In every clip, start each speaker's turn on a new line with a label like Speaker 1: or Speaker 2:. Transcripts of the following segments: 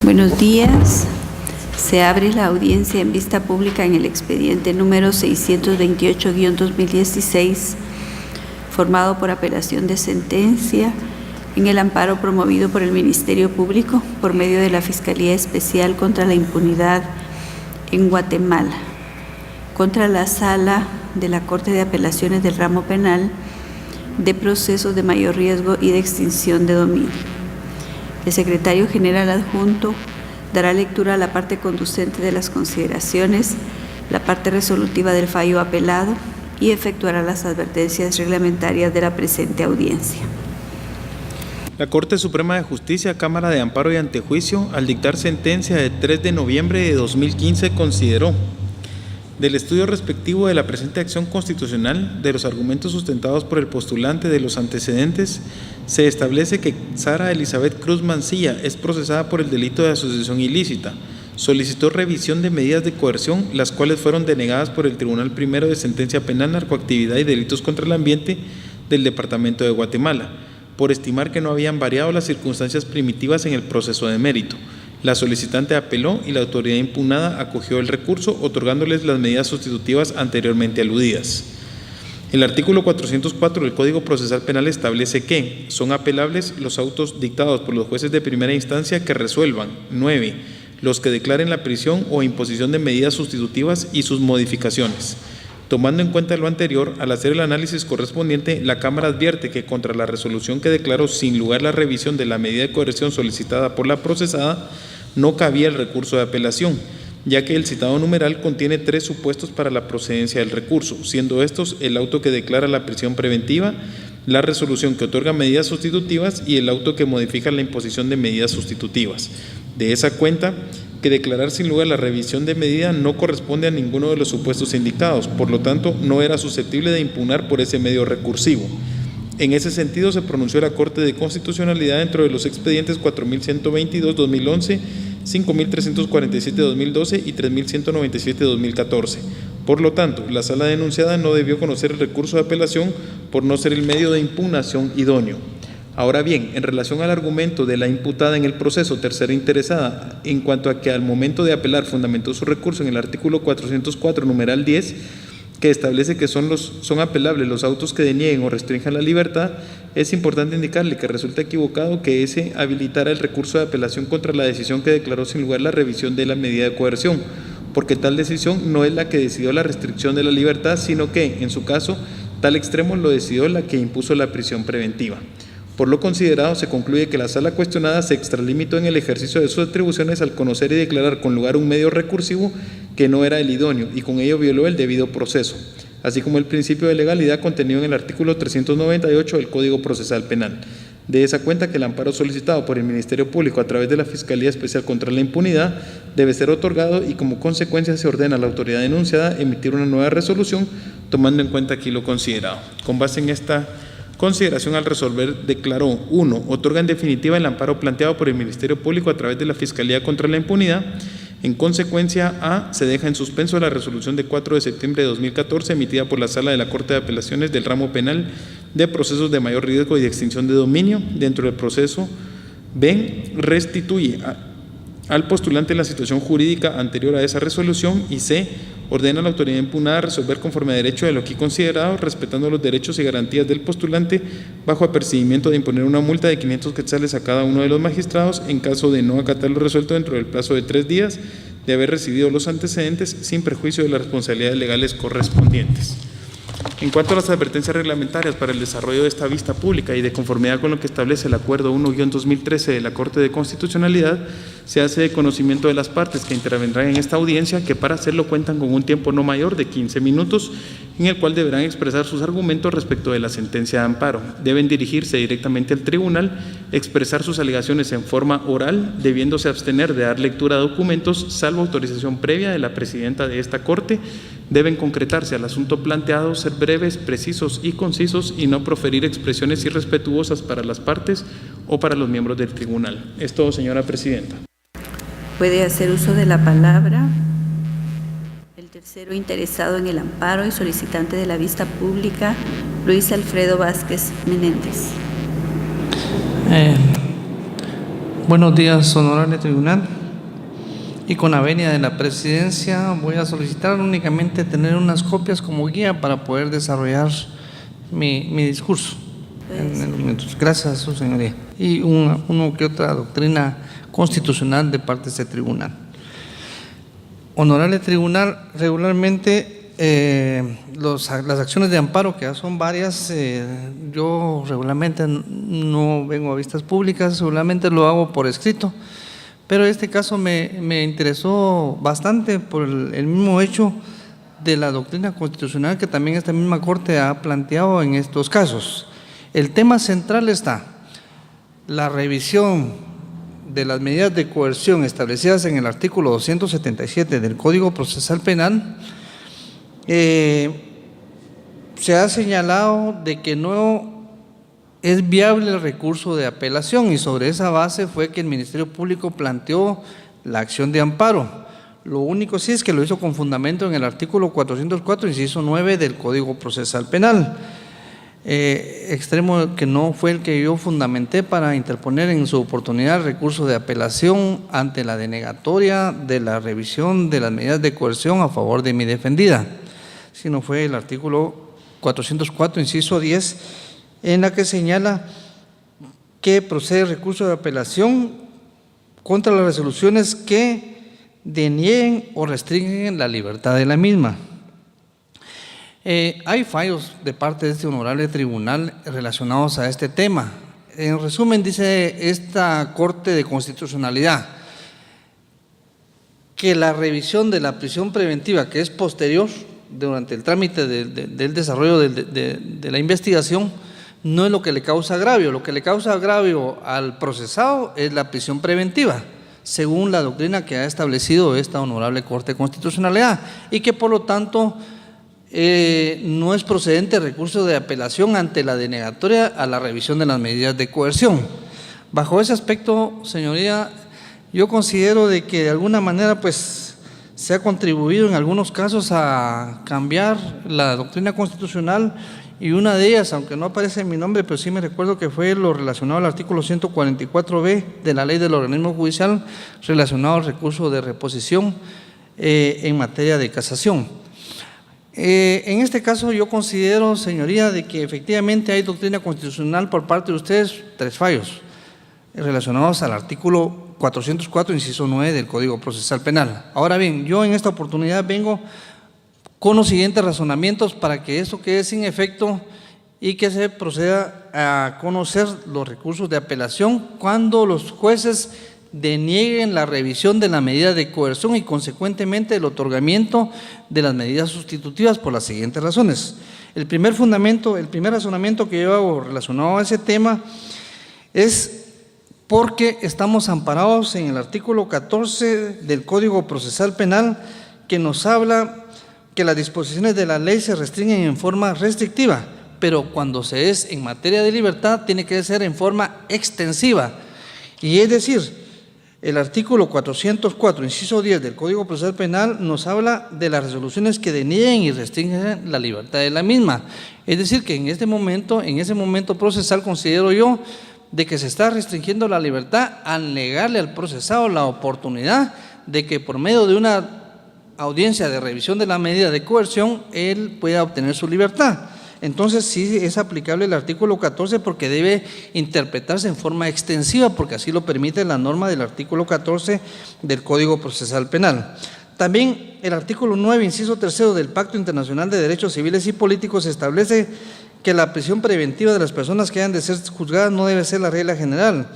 Speaker 1: Buenos días. Se abre la audiencia en vista pública en el expediente número 628-2016, formado por apelación de sentencia en el amparo promovido por el Ministerio Público por medio de la Fiscalía Especial contra la Impunidad en Guatemala, contra la Sala de la Corte de Apelaciones del Ramo Penal de Procesos de Mayor Riesgo y de Extinción de Dominio. El secretario general adjunto dará lectura a la parte conducente de las consideraciones, la parte resolutiva del fallo apelado y efectuará las advertencias reglamentarias de la presente audiencia.
Speaker 2: La Corte Suprema de Justicia, Cámara de Amparo y Antejuicio, al dictar sentencia de 3 de noviembre de 2015, consideró: del estudio respectivo de la presente acción constitucional, de los argumentos sustentados por el postulante, de los antecedentes, se establece que Sara Elizabeth Cruz Mancilla es procesada por el delito de asociación ilícita. Solicitó revisión de medidas de coerción, las cuales fueron denegadas por el Tribunal Primero de Sentencia Penal, Narcoactividad y Delitos contra el Ambiente del Departamento de Guatemala, por estimar que no habían variado las circunstancias primitivas en el proceso de mérito. La solicitante apeló y la autoridad impugnada acogió el recurso, otorgándoles las medidas sustitutivas anteriormente aludidas. El artículo 404 del Código Procesal Penal establece que son apelables los autos dictados por los jueces de primera instancia que resuelvan. 9. Los que declaren la prisión o imposición de medidas sustitutivas y sus modificaciones. Tomando en cuenta lo anterior, al hacer el análisis correspondiente, la Cámara advierte que contra la resolución que declaró sin lugar la revisión de la medida de coerción solicitada por la procesada, no cabía el recurso de apelación, ya que el citado numeral contiene 3 supuestos para la procedencia del recurso, siendo estos el auto que declara la prisión preventiva, la resolución que otorga medidas sustitutivas y el auto que modifica la imposición de medidas sustitutivas. De esa cuenta, que declarar sin lugar la revisión de medida no corresponde a ninguno de los supuestos indicados, por lo tanto no era susceptible de impugnar por ese medio recursivo. En ese sentido se pronunció la Corte de Constitucionalidad dentro de los expedientes 4122-2011, 5347-2012 y 3197-2014. Por lo tanto, la sala denunciada no debió conocer el recurso de apelación por no ser el medio de impugnación idóneo. Ahora bien, en relación al argumento de la imputada en el proceso tercera interesada, en cuanto a que al momento de apelar fundamentó su recurso en el artículo 404, numeral 10, que establece que son apelables los autos que denieguen o restrinjan la libertad, es importante indicarle que resulta equivocado que ese habilitara el recurso de apelación contra la decisión que declaró sin lugar la revisión de la medida de coerción, porque tal decisión no es la que decidió la restricción de la libertad, sino que, en su caso, tal extremo lo decidió la que impuso la prisión preventiva. Por lo considerado, se concluye que la sala cuestionada se extralimitó en el ejercicio de sus atribuciones al conocer y declarar con lugar un medio recursivo que no era el idóneo y con ello violó el debido proceso, así como el principio de legalidad contenido en el artículo 398 del Código Procesal Penal. De esa cuenta que el amparo solicitado por el Ministerio Público a través de la Fiscalía Especial contra la Impunidad debe ser otorgado y como consecuencia se ordena a la autoridad denunciada emitir una nueva resolución tomando en cuenta aquí lo considerado. Con base en esta consideración, al resolver, declaró: 1. Otorga en definitiva el amparo planteado por el Ministerio Público a través de la Fiscalía contra la Impunidad. En consecuencia, A. Se deja en suspenso la resolución de 4 de septiembre de 2014 emitida por la Sala de la Corte de Apelaciones del Ramo Penal de Procesos de Mayor Riesgo y de Extinción de Dominio. Dentro del proceso, B. Restituye al postulante la situación jurídica anterior a esa resolución, y C. Ordena a la autoridad impugnada resolver conforme a derecho de lo aquí considerado, respetando los derechos y garantías del postulante, bajo apercibimiento de imponer una multa de 500 quetzales a cada uno de los magistrados en caso de no acatar lo resuelto dentro del plazo de 3 días de haber recibido los antecedentes, sin perjuicio de las responsabilidades legales correspondientes. En cuanto a las advertencias reglamentarias para el desarrollo de esta vista pública y de conformidad con lo que establece el Acuerdo 1-2013 de la Corte de Constitucionalidad, se hace de conocimiento de las partes que intervendrán en esta audiencia que para hacerlo cuentan con un tiempo no mayor de 15 minutos en el cual deberán expresar sus argumentos respecto de la sentencia de amparo. Deben dirigirse directamente al tribunal, expresar sus alegaciones en forma oral, debiéndose abstener de dar lectura a documentos, salvo autorización previa de la presidenta de esta Corte. Deben concretarse al asunto planteado, ser breves, precisos y concisos y no proferir expresiones irrespetuosas para las partes o para los miembros del tribunal. Es todo, señora presidenta.
Speaker 1: Puede hacer uso de la palabra el tercero interesado en el amparo y solicitante de la vista pública, Luis Alfredo Vázquez Menéndez.
Speaker 3: Buenos días, honorable tribunal. y con la venia de la presidencia voy a solicitar únicamente tener unas copias como guía para poder desarrollar mi discurso. Gracias, su señoría. Y uno que otra doctrina constitucional de parte de este tribunal. Honorable tribunal, regularmente las acciones de amparo, que ya son varias, yo regularmente no vengo a vistas públicas, regularmente lo hago por escrito, pero este caso me interesó bastante por el mismo hecho de la doctrina constitucional que también esta misma Corte ha planteado en estos casos. El tema central está la revisión de las medidas de coerción establecidas en el artículo 277 del Código Procesal Penal. Se ha señalado de que no es viable el recurso de apelación y sobre esa base fue que el Ministerio Público planteó la acción de amparo. Lo único sí es que lo hizo con fundamento en el artículo 404, inciso 9 del Código Procesal Penal. Extremo que no fue el que yo fundamenté para interponer en su oportunidad el recurso de apelación ante la denegatoria de la revisión de las medidas de coerción a favor de mi defendida, sino fue el artículo 404, inciso 10, en la que señala que procede el recurso de apelación contra las resoluciones que denieguen o restringen la libertad de la misma. Hay fallos de parte de este honorable tribunal relacionados a este tema. En resumen, dice esta Corte de Constitucionalidad que la revisión de la prisión preventiva, que es posterior durante el trámite del desarrollo de la investigación, no es lo que le causa agravio. Lo que le causa agravio al procesado es la prisión preventiva, según la doctrina que ha establecido esta honorable Corte de Constitucionalidad, y que por lo tanto no es procedente el recurso de apelación ante la denegatoria a la revisión de las medidas de coerción. Bajo ese aspecto, señoría, yo considero de que de alguna manera pues se ha contribuido en algunos casos a cambiar la doctrina constitucional, y una de ellas, aunque no aparece en mi nombre, pero sí me recuerdo que fue lo relacionado al artículo 144b de la Ley del Organismo Judicial relacionado al recurso de reposición en materia de casación. En este caso yo considero, señoría, de que efectivamente hay doctrina constitucional por parte de ustedes, 3 fallos relacionados al artículo 404, inciso 9 del Código Procesal Penal. Ahora bien, yo en esta oportunidad vengo con los siguientes razonamientos para que esto quede sin efecto y que se proceda a conocer los recursos de apelación cuando los jueces denieguen la revisión de la medida de coerción y consecuentemente el otorgamiento de las medidas sustitutivas por las siguientes razones. El primer razonamiento que yo hago relacionado a ese tema es porque estamos amparados en el artículo 14 del Código Procesal Penal, que nos habla que las disposiciones de la ley se restringen en forma restrictiva, pero cuando se es en materia de libertad tiene que ser en forma extensiva, y es decir, el artículo 404, inciso 10 del Código Procesal Penal nos habla de las resoluciones que denieguen y restringen la libertad de la misma. Es decir, que en ese momento procesal considero yo de que se está restringiendo la libertad al negarle al procesado la oportunidad de que por medio de una audiencia de revisión de la medida de coerción él pueda obtener su libertad. Entonces sí es aplicable el artículo 14 porque debe interpretarse en forma extensiva, porque así lo permite la norma del artículo 14 del Código Procesal Penal. También el artículo 9, inciso 3 del Pacto Internacional de Derechos Civiles y Políticos establece que la prisión preventiva de las personas que hayan de ser juzgadas no debe ser la regla general,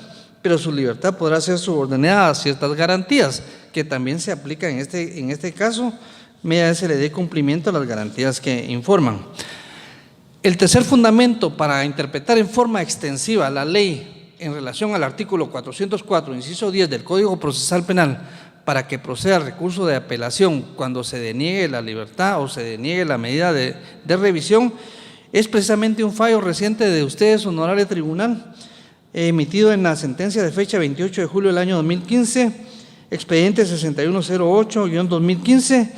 Speaker 3: pero su libertad podrá ser subordinada a ciertas garantías que también se aplican en este caso, mediante se le dé cumplimiento a las garantías que informan. El tercer fundamento para interpretar en forma extensiva la ley en relación al artículo 404, inciso 10 del Código Procesal Penal, para que proceda el recurso de apelación cuando se deniegue la libertad o se deniegue la medida de revisión, es precisamente un fallo reciente de ustedes, honorable tribunal, emitido en la sentencia de fecha 28 de julio del año 2015, expediente 6108-2015,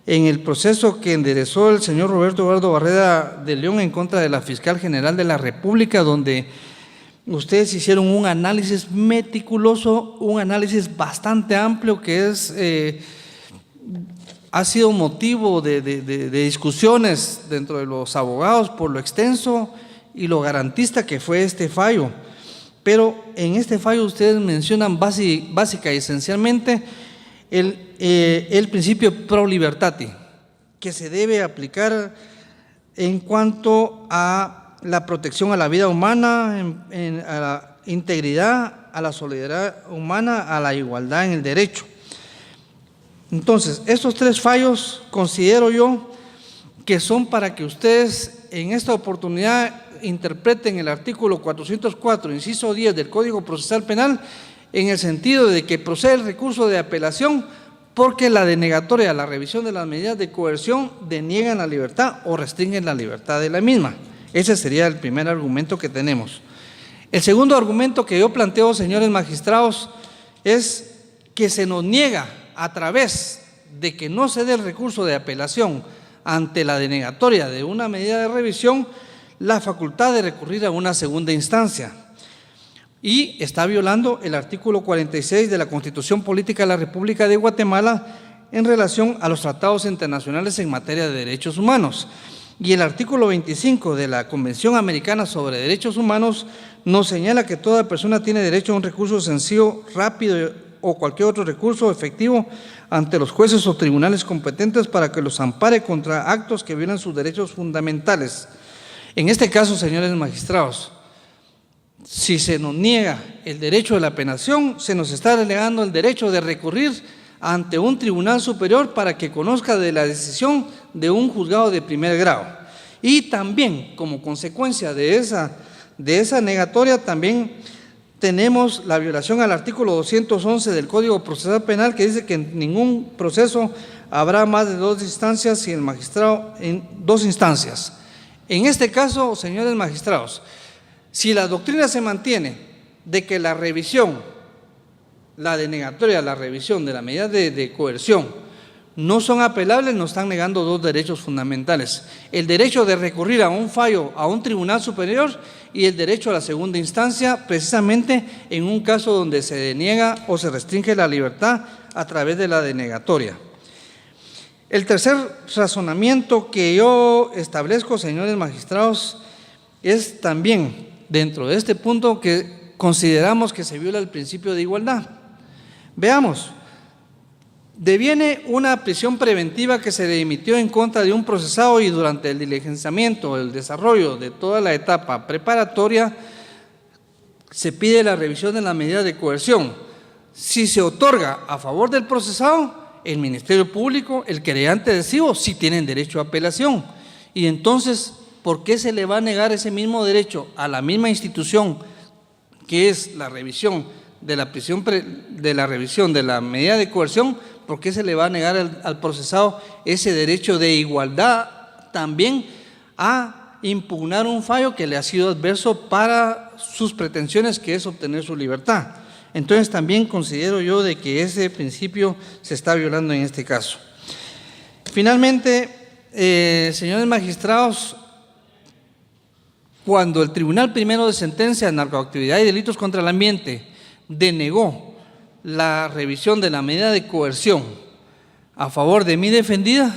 Speaker 3: en el proceso que enderezó el señor Roberto Eduardo Barreda de León en contra de la Fiscal General de la República, donde ustedes hicieron un análisis meticuloso, un análisis bastante amplio que ha sido motivo de discusiones dentro de los abogados por lo extenso y lo garantista que fue este fallo. Pero en este fallo ustedes mencionan básica y esencialmente el principio pro libertati, que se debe aplicar en cuanto a la protección a la vida humana, a la integridad, a la solidaridad humana, a la igualdad en el derecho. Entonces, estos tres fallos considero yo que son para que ustedes en esta oportunidad interpreten el artículo 404, inciso 10 del Código Procesal Penal en el sentido de que procede el recurso de apelación porque la denegatoria, la revisión de las medidas de coerción deniegan la libertad o restringen la libertad de la misma. Ese sería el primer argumento que tenemos. El segundo argumento que yo planteo, señores magistrados, es que se nos niega a través de que no se dé el recurso de apelación ante la denegatoria de una medida de revisión la facultad de recurrir a una segunda instancia. Y está violando el artículo 46 de la Constitución Política de la República de Guatemala en relación a los tratados internacionales en materia de derechos humanos. Y el artículo 25 de la Convención Americana sobre Derechos Humanos nos señala que toda persona tiene derecho a un recurso sencillo, rápido o cualquier otro recurso efectivo ante los jueces o tribunales competentes para que los ampare contra actos que violan sus derechos fundamentales. En este caso, señores magistrados, si se nos niega el derecho de la apelación, se nos está delegando el derecho de recurrir ante un tribunal superior para que conozca de la decisión de un juzgado de primer grado. Y también, como consecuencia de esa negatoria, también tenemos la violación al artículo 211 del Código Procesal Penal, que dice que en ningún proceso habrá más de dos instancias y el magistrado en dos instancias. En este caso, señores magistrados, si la doctrina se mantiene de que la revisión, la denegatoria, la revisión de la medida de coerción no son apelables, nos están negando dos derechos fundamentales: el derecho de recurrir a un fallo a un tribunal superior y el derecho a la segunda instancia, precisamente en un caso donde se deniega o se restringe la libertad a través de la denegatoria. El tercer razonamiento que yo establezco, señores magistrados, es también dentro de este punto que consideramos que se viola el principio de igualdad. Veamos, deviene una prisión preventiva que se le emitió en contra de un procesado y durante el diligenciamiento, el desarrollo de toda la etapa preparatoria, se pide la revisión de la medida de coerción. Si se otorga a favor del procesado, el Ministerio Público, el querellante adhesivo, sí tienen derecho a apelación. Y entonces, ¿por qué se le va a negar ese mismo derecho a la misma institución que es la revisión de la prisión de la revisión de la medida de coerción? ¿Por qué se le va a negar al procesado ese derecho de igualdad también a impugnar un fallo que le ha sido adverso para sus pretensiones, que es obtener su libertad? Entonces también considero yo de que ese principio se está violando en este caso. Finalmente, señores magistrados, cuando el Tribunal Primero de Sentencia de Narcoactividad y Delitos contra el Ambiente denegó la revisión de la medida de coerción a favor de mi defendida,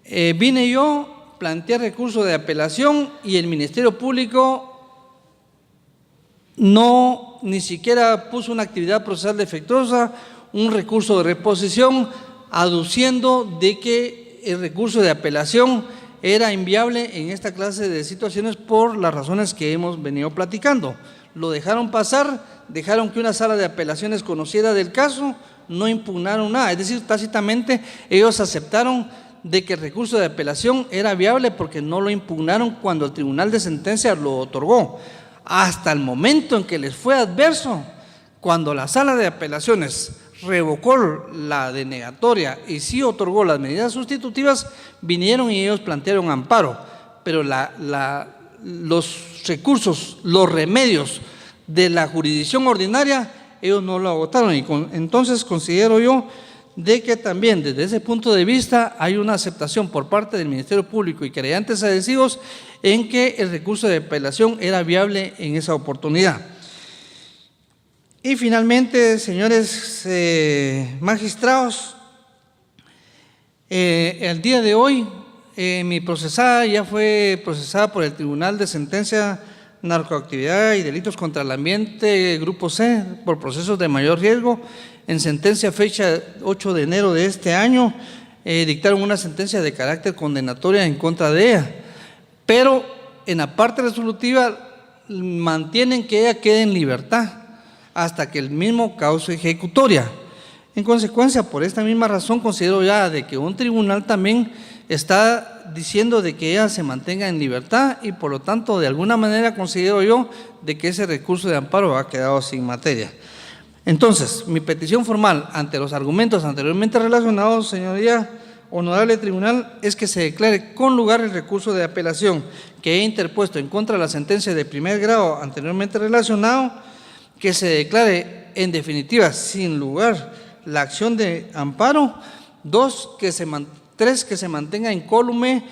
Speaker 3: vine yo, planteé recurso de apelación y el Ministerio Público ni siquiera puso una actividad procesal defectuosa, un recurso de reposición, aduciendo de que el recurso de apelación era inviable en esta clase de situaciones por las razones que hemos venido platicando. Lo dejaron pasar, dejaron que una sala de apelaciones conociera del caso, no impugnaron nada, es decir, tácitamente ellos aceptaron de que el recurso de apelación era viable porque no lo impugnaron cuando el tribunal de sentencia lo otorgó. Hasta el momento en que les fue adverso, cuando la sala de apelaciones revocó la denegatoria y sí otorgó las medidas sustitutivas, vinieron y ellos plantearon amparo, pero los recursos, los remedios de la jurisdicción ordinaria, ellos no lo agotaron. Y entonces considero yo de que también desde ese punto de vista hay una aceptación por parte del Ministerio Público y querellantes adhesivos en que el recurso de apelación era viable en esa oportunidad. Y finalmente, señores magistrados, el día de hoy mi procesada ya fue procesada por el Tribunal de Sentencia, Narcoactividad y Delitos contra el Ambiente, Grupo C, por procesos de mayor riesgo. En sentencia fecha 8 de enero de este año, dictaron una sentencia de carácter condenatoria en contra de ella, pero en la parte resolutiva mantienen que ella quede en libertad hasta que el mismo cause ejecutoria. En consecuencia, por esta misma razón, considero ya de que un tribunal también está diciendo de que ella se mantenga en libertad y por lo tanto, de alguna manera considero yo de que ese recurso de amparo ha quedado sin materia. Entonces, mi petición formal ante los argumentos anteriormente relacionados, señoría honorable tribunal, es que se declare con lugar el recurso de apelación que he interpuesto en contra de la sentencia de primer grado anteriormente relacionado, que se declare en definitiva sin lugar la acción de amparo. 3, que se mantenga incólume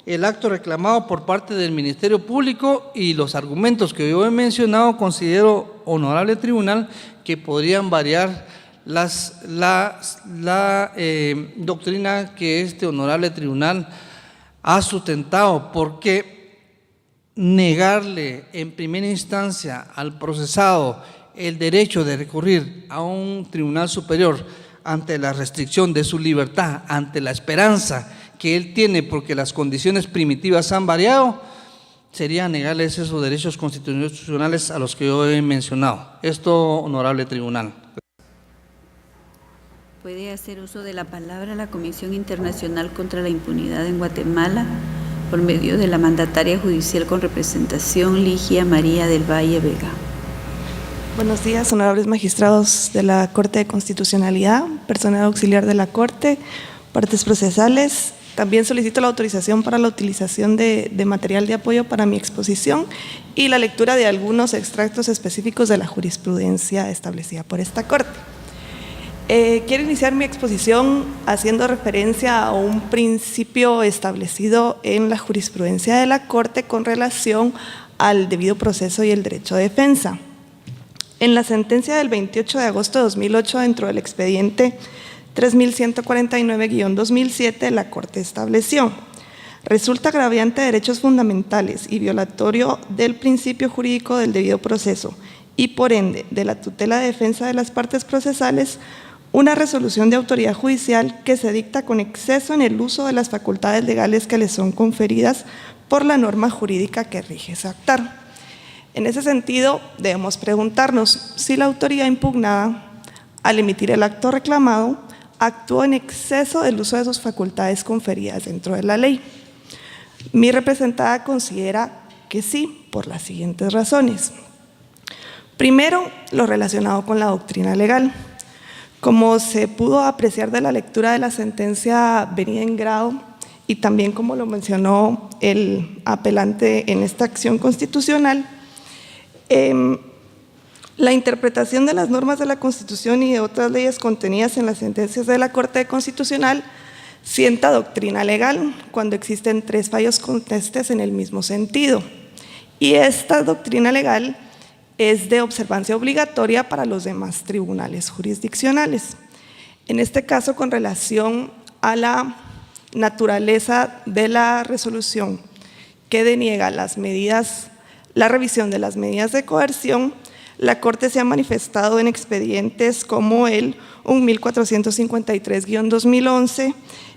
Speaker 3: el acto reclamado por parte del Ministerio Público, y los argumentos que yo he mencionado considero, honorable tribunal, que podrían variar la doctrina que este honorable tribunal ha sustentado, porque negarle en primera instancia al procesado el derecho de recurrir a un tribunal superior ante la restricción de su libertad, ante la esperanza que él tiene porque las condiciones primitivas han variado, sería negarles esos derechos constitucionales a los que yo he mencionado. Esto, honorable tribunal.
Speaker 1: Puede hacer uso de la palabra la Comisión Internacional contra la Impunidad en Guatemala por medio de la mandataria judicial con representación Ligia María del Valle Vega.
Speaker 4: Buenos días, honorables magistrados de la Corte de Constitucionalidad, personal auxiliar de la Corte, partes procesales. También solicito la autorización para la utilización de material de apoyo para mi exposición y la lectura de algunos extractos específicos de la jurisprudencia establecida por esta Corte. Quiero iniciar mi exposición haciendo referencia a un principio establecido en la jurisprudencia de la Corte con relación al debido proceso y el derecho de defensa. En la sentencia del 28 de agosto de 2008, dentro del expediente 3149-2007, la Corte estableció: resulta agraviante de derechos fundamentales y violatorio del principio jurídico del debido proceso y por ende de la tutela de defensa de las partes procesales una resolución de autoridad judicial que se dicta con exceso en el uso de las facultades legales que le son conferidas por la norma jurídica que rige ese actar. En ese sentido, debemos preguntarnos si la autoridad impugnada, al emitir el acto reclamado, actuó en exceso del uso de sus facultades conferidas dentro de la ley. Mi representada considera que sí, por las siguientes razones. Primero, lo relacionado con la doctrina legal. Como se pudo apreciar de la lectura de la sentencia venida en grado y también como lo mencionó el apelante en esta acción constitucional, la interpretación de las normas de la Constitución y de otras leyes contenidas en las sentencias de la Corte Constitucional sienta doctrina legal cuando existen 3 fallos contestes en el mismo sentido. Y esta doctrina legal es de observancia obligatoria para los demás tribunales jurisdiccionales. En este caso, con relación a la naturaleza de la resolución que deniega la revisión de las medidas de coerción, la Corte se ha manifestado en expedientes como el 1453-2011,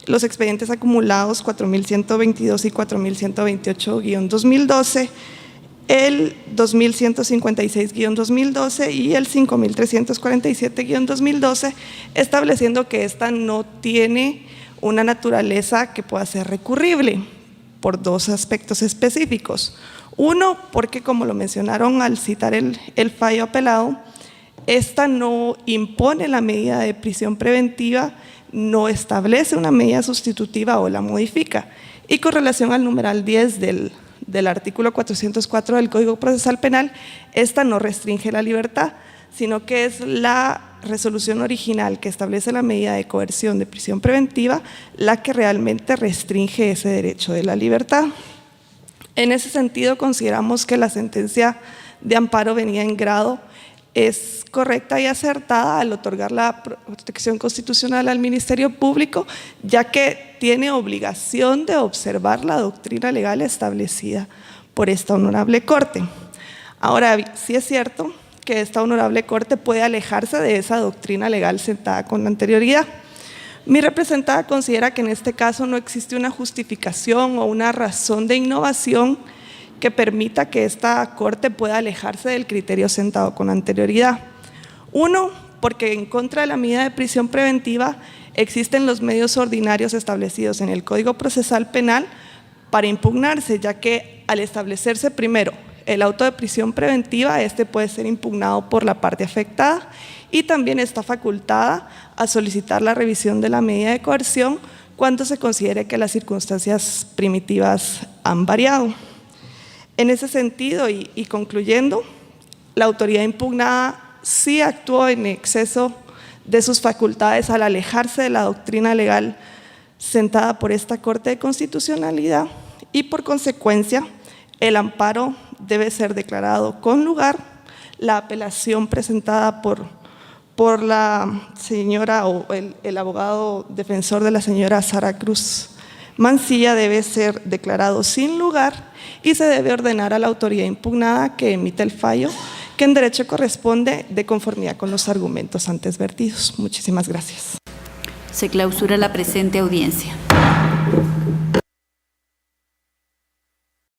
Speaker 4: los expedientes acumulados 4122 y 4128-2012, el 2156-2012 y el 5347-2012, estableciendo que esta no tiene una naturaleza que pueda ser recurrible por 2 aspectos específicos. Uno, porque como lo mencionaron al citar el fallo apelado, esta no impone la medida de prisión preventiva, no establece una medida sustitutiva o la modifica. Y con relación al numeral 10 del artículo 404 del Código Procesal Penal, esta no restringe la libertad, sino que es la resolución original que establece la medida de coerción de prisión preventiva la que realmente restringe ese derecho de la libertad. En ese sentido, consideramos que la sentencia de amparo venida en grado es correcta y acertada al otorgar la protección constitucional al Ministerio Público, ya que tiene obligación de observar la doctrina legal establecida por esta honorable Corte. Ahora, sí es cierto que esta honorable Corte puede alejarse de esa doctrina legal sentada con anterioridad. Mi representada considera que en este caso no existe una justificación o una razón de innovación que permita que esta Corte pueda alejarse del criterio sentado con anterioridad. Uno, porque en contra de la medida de prisión preventiva existen los medios ordinarios establecidos en el Código Procesal Penal para impugnarse, ya que al establecerse primero el auto de prisión preventiva, este puede ser impugnado por la parte afectada y también está facultada a solicitar la revisión de la medida de coerción cuando se considere que las circunstancias primitivas han variado. En ese sentido, y concluyendo, la autoridad impugnada sí actuó en exceso de sus facultades al alejarse de la doctrina legal sentada por esta Corte de Constitucionalidad y por consecuencia el amparo debe ser declarado con lugar. La apelación presentada por la señora o el abogado defensor de la señora Sara Cruz Mancilla debe ser declarado sin lugar y se debe ordenar a la autoridad impugnada que emita el fallo que en derecho corresponde de conformidad con los argumentos antes vertidos. Muchísimas gracias.
Speaker 1: Se clausura la presente audiencia.